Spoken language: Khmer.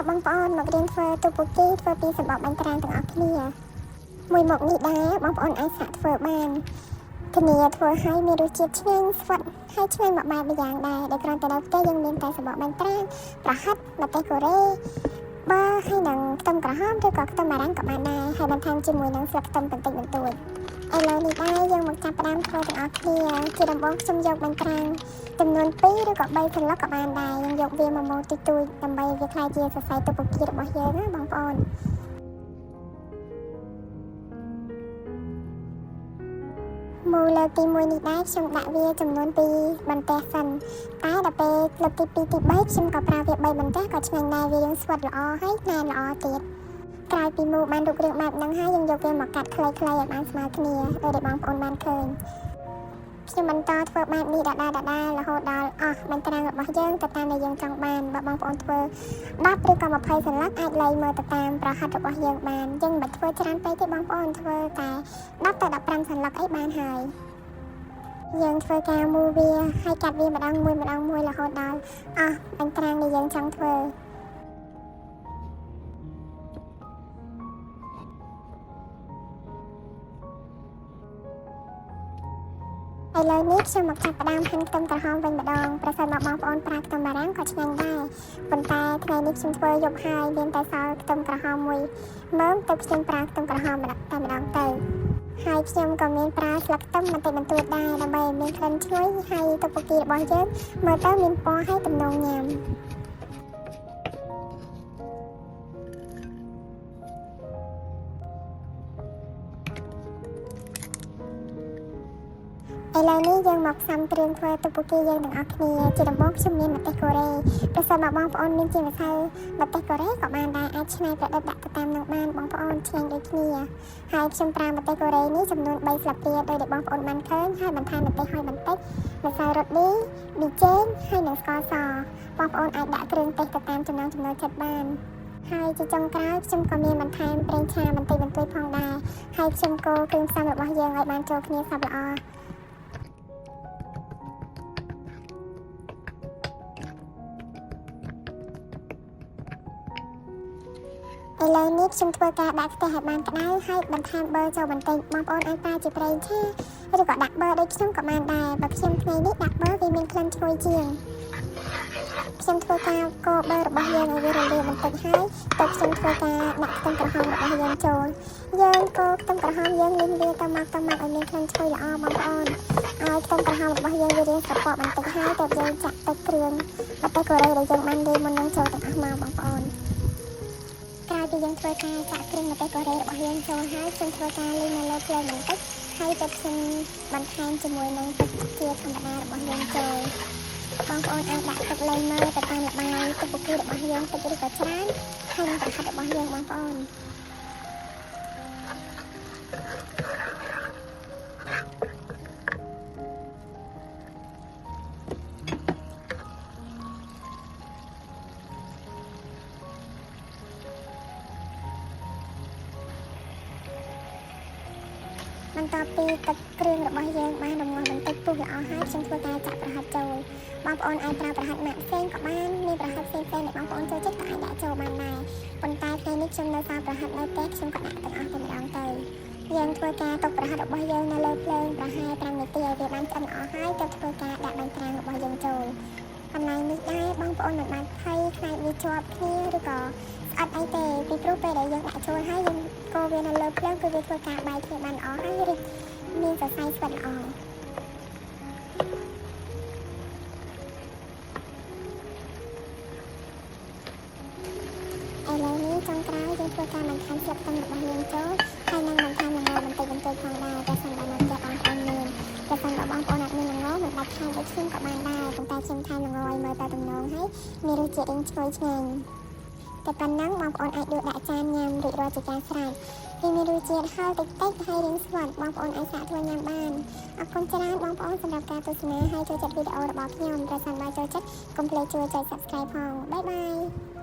តបងប្អូនមករៀនធ្វើទូពូគីធ្វើពីសម្បកបាញ់ត្រាំងទាំងអស់គ្នាមួយមុខនេះដែរបងប្អូនអាចសាកធ្វើបានគ្នាធ្វើឲ្យមានរសជាតិឆ្ងាញ់ស្វិតហើយឆ្ងាញ់មួយបែបម្យ៉ាងដែរដែលគ្រាន់តែនៅផ្ទះយើងមានតែសម្បកបាញ់ត្រាំងប្រហិតម្ទេសកូរ៉េបើហើយនឹងខ្ទឹមក្រហមឬក៏ខ្ទឹមបារាំងក៏បានដែរហើយបន្ថែមជាមួយនឹងស្លឹកខ្ទឹមបន្តិចបន្តួចឥឡូវនេះដែរយើងមកចាប់ផ្ដើមធ្វើទាំងអស់គ្នាជាដំបូងខ្ញុំយកបាញ់ត្រាំងចំនួន2ឬក៏3សន្លឹកក៏បានដែរយើងយកវាមកម៉ូតិចតួចដើម្បីវាខ្លាយជាសរសៃទូពូគីរបស់យើងណាបងប្អូនមូលលើកទី1នេះដែរខ្ញុំដាក់វាចំនួន2បន្ទះសិនតែដល់ពេលលើកទី2ទី3ខ្ញុំក៏ប្រើវា3បន្ទះក៏ឆ្ងាញ់ដែរវាយើងស្វិតល្អហើយណែនល្អទៀតក្រោយពីមូលបានរូបរាងបែបហ្នឹងហើយយើងយកវាមកកាត់ខ្លីៗឲ្យបានស្មើគ្នាដោយដែលបងប្អូនបានឃើញខ្ញុំបន្តធ្វើបែបនេះដដែលរហូតដល់អស់បាញ់ត្រាំងរបស់យើងទៅតាមដែលយើងចង់បានបើបងប្អូនធ្វើ10ឬក៏20សន្លឹកអាចលៃមើលទៅតាមប្រហិតរបស់យើងបានយើងមិនបាច់ធ្វើច្រើនពេកទេបងប្អូនធ្វើតែ10ទៅ15សន្លឹកអីបានហើយយើងធ្វើការមូលវាហើយកាត់វាម្ដងមួយរហូតដល់អស់បាញ់ត្រាំងដែលយើងចង់ធ្វើឥឡូវនេះខ្ញុំមកចាប់ផ្ដើមហាន់ខ្ទឹមក្រហមវិញម្ដងប្រសិនបើបងប្អូនប្រើខ្ទឹមបារាំងក៏ឆ្ងាញ់ដែរប៉ុន្តែថ្ងៃនេះខ្ញុំធ្វើយប់ហើយមានតែសល់ខ្ទឹមក្រហមមួយមើមទៅខ្ញុំប្រើខ្ទឹមក្រហមតែម្ដងទៅហើយខ្ញុំក៏មានប្រើស្លឹកខ្ទឹមបន្តិចបន្តួចដែរដើម្បីឲ្យមានក្លិនឈ្ងុយហើយទូពូគីរបស់យើងមើលទៅមានពណ៌ហើយទំនងញ៉ាំឥឡូវនេះយើងមកផ្សំគ្រឿងធ្វើទូពូគីយើងទាំងអស់គ្នាជាដំបូងខ្ញុំមានម្ទេសកូរ៉េប្រសិនបើបងប្អូនមានជាម្សៅម្ទេសកូរ៉េក៏បានដែរអាចច្នៃប្រឌិតដាក់ទៅតាមនឹងបានបងប្អូនឆ្ងាញ់ដូចគ្នាហើយខ្ញុំប្រើម្ទេសកូរ៉េនេះចំនួន3ស្លាបព្រាដោយដែលបងប្អូនបានឃើញហើយបន្ថែមម្ទេសហើយបន្តិចម្សៅរ៉ូឌីប៊ីចេងហើយនិងស្ករសបងប្អូនអាចដាក់គ្រឿងទេសទៅតាមចំណង់ចំណូលចិត្តបានហើយជាចុងក្រោយខ្ញុំក៏មានបន្ថែមប្រេងឆាបន្តិចបន្តួចផងដែរហើយខ្ញុំកូរគ្រឿងផ្សំរបស់យើងឲ្យបានចូលគ្នាសព្វល្អឥឡូវនេះខ្ញុំធ្វើការដាក់ខ្ទះឲ្យបានក្តៅហើយបន្ថែមប៊ឺចូលបន្តិចបងប្អូនអាចប្រើជាប្រេងឆាឬក៏ដាក់ប៊ឺដូចខ្ញុំក៏បានដែរបើខ្ញុំថ្ងៃនេះដាក់ប៊ឺវាមានក្លិនឈ្ងុយជាងខ្ញុំធ្វើការកូរប៊ឺរបស់យើងឲ្យវារលាយបន្តិចហើយទៅខ្ញុំធ្វើការដាក់ខ្ទឹមក្រហមរបស់យើងចូលយើងកូរខ្ទឹមក្រហមយើងលីងវាទៅមកឲ្យមានក្លិនឈ្ងុយល្អបងប្អូនឲ្យខ្ទឹមក្រហមរបស់យើងវារាងស្រពាប់បន្តិចហើយទៅយើងចាក់ទឹកគ្រឿងម្ទេសកូរ៉េដែលយើងបានលាយមុននឹងចូលទាំងអស់មកបងប្អូនក្រោយពីយើងធ្វើការចាក់គ្រឿងម្ទេសកូរ៉េរបស់យើងចូលហើយខ្ញុំធ្វើការលីងនៅលើភ្លើងបន្តិចហើយទៅខ្ញុំបន្ថែមជាមួយនឹងទឹកជាធម្មតារបស់យើងចូលបងប្អូនអាចដាក់ទឹកលេងមើលទៅតាមល្បាយទូពូគីរបស់យើងតិចឬក៏ច្រើនហើយនឹងប្រហិតរបស់យើងបងប្អូនបន្ទាប់ពីទឹកគ្រឿងរបស់យើងបានរំងាស់បន្តិចពុះល្អហើយខ្ញុំធ្វើការចាក់ប្រហិតចូលបងប្អូនអាចប្រើប្រហិតម៉ាក់ផ្សេងក៏បានមានប្រហិតផ្សេងៗដែលបងប្អូនចូលចិត្តក៏អាចដាក់ចូលបានដែរប៉ុន្តែថ្ងៃនេះខ្ញុំនៅសារប្រហិតនៅផ្ទះខ្ញុំក៏ដាក់ទាំងអស់តែម្ដងទៅយើងធ្វើការទុកប្រហិតរបស់យើងនៅលើភ្លើងប្រហែល5នាទីឲ្យវាបានឆ្អិនល្អហើយទើបធ្វើការដាក់បាញ់ត្រាំងរបស់យើងចូលកន្លែងនេះដែរបងប្អូនមិនបានភ័យខ្លាចវាជាប់គ្នាឬក៏ស្អិតអីទេពីព្រោះពេលដែលយើងដាក់ចូលហើយយើងកូរវានៅលើភ្លើងគឺវាធ្វើការបែកគ្នាបានល្អហើយរីកមានសរសៃស្វិតល្អឥឡូវនេះចុងក្រោយយើងធ្វើការបន្ថែមស្លឹកខ្ទឹមរបស់យើងចូលហើយនឹងបន្ថែមល្ងបន្តិចបន្តួចផងដែរប្រសិនបើនៅផ្ទះបងប្អូនមានប្រសិនបើបងប្អូនអត់មានល្ងមិនបាច់ថែមដូចខ្ញុំក៏បានដែរប៉ុន្តែខ្ញុំថែមល្ងឲ្យមើលទៅទំនងហើយមានរសជាតិរៀងឈ្ងុយឆ្ងាញ់តែប៉ុណ្ណឹងបងប្អូនអាចដួសដាក់ចានញ៉ាំរួចរាល់ជាការស្រេចវាមានរសជាតិហឹរតិចហើយរាងស្វិតបងប្អូនអាចសាកធ្វើញ៉ាំបានអរគុណច្រើនបងប្អូនសម្រាប់ការទស្សនាហើយចូលចិត្តវីដេអូរបស់ខ្ញុំប្រសិនបើចូលចិត្តកុំភ្លេចជួយចុច Subscribe ផងបាយបាយ